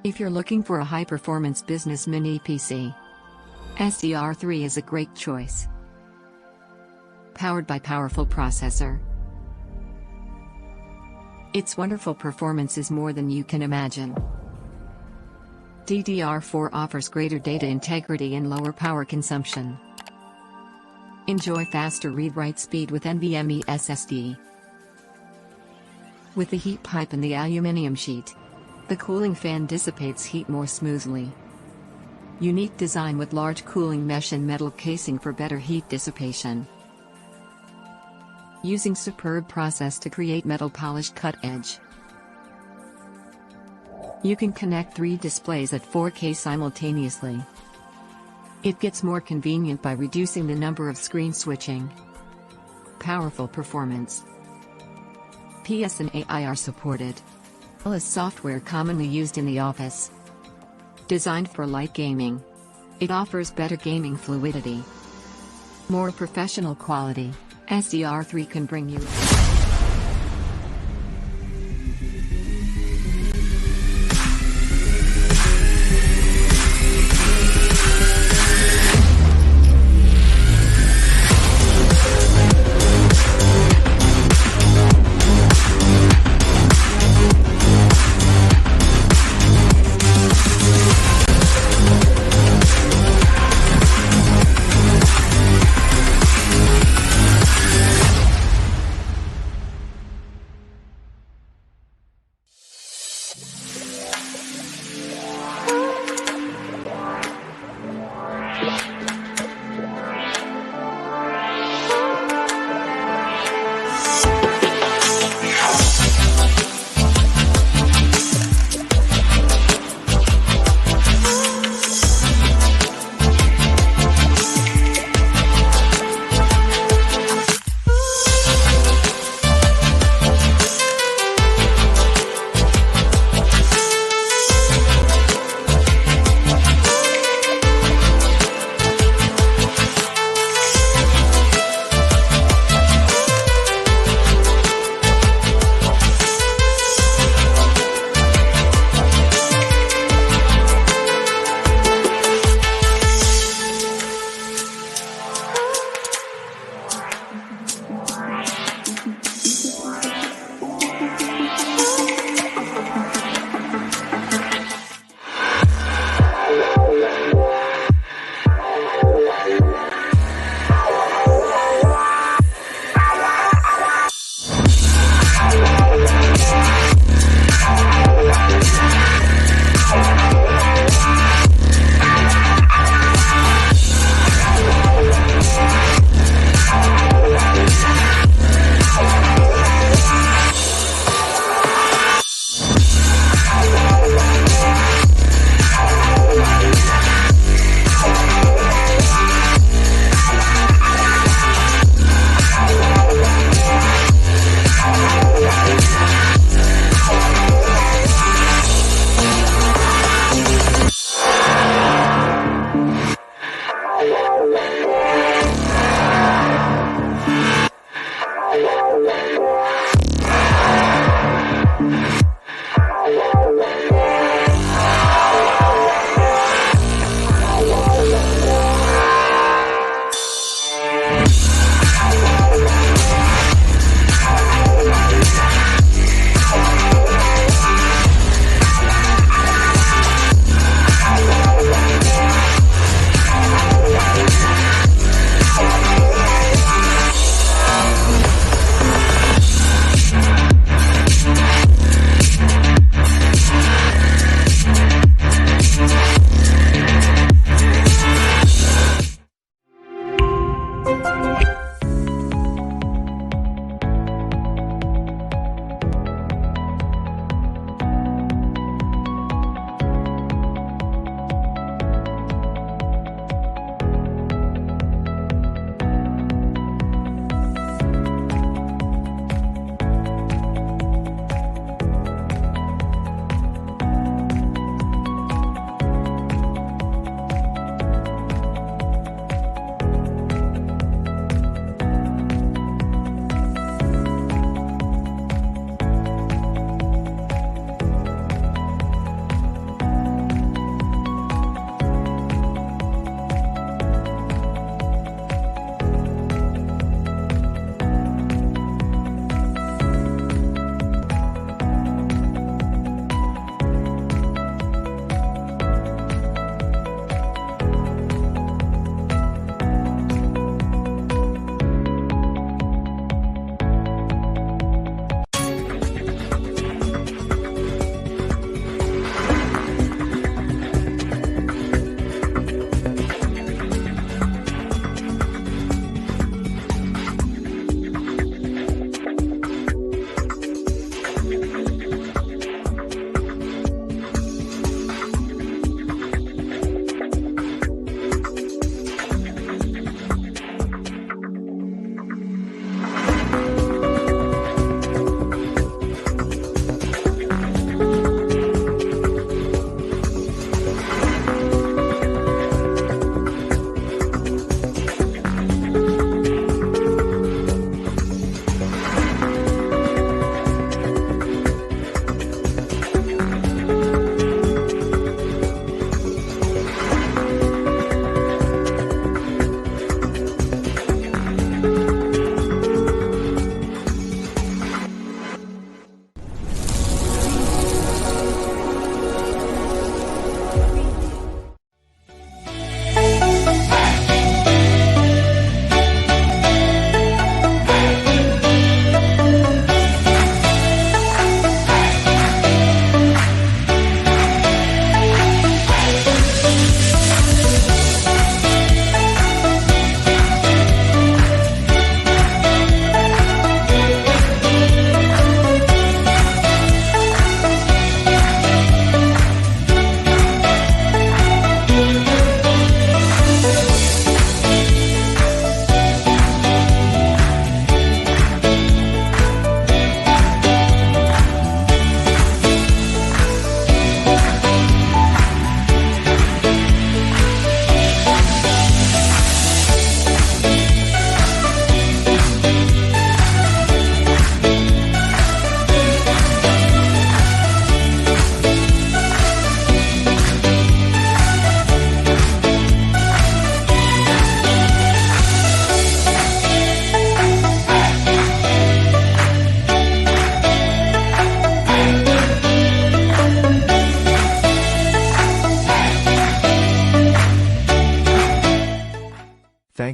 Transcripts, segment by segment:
If you're looking for a high-performance business mini PC, SDR3 is a great choice. Powered by powerful processor, its wonderful performance is more than you can imagine. DDR4 offers greater data integrity and lower power consumption. Enjoy faster read-write speed with NVMe SSD. With the heat pipe and the aluminum sheet, the cooling fan dissipates heat more smoothly. Unique design with large cooling mesh and metal casing for better heat dissipation. Using superb process to create metal polished cut edge. You can connect 3 displays at 4K simultaneously. It gets more convenient by reducing the number of screen switching. Powerful performance. PS and AI are supported. Is software commonly used in the office. Designed for light gaming, it offers better gaming fluidity. More professional quality, SDR3 can bring you.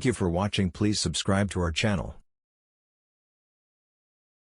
Thank you for watching. Please subscribe to our channel.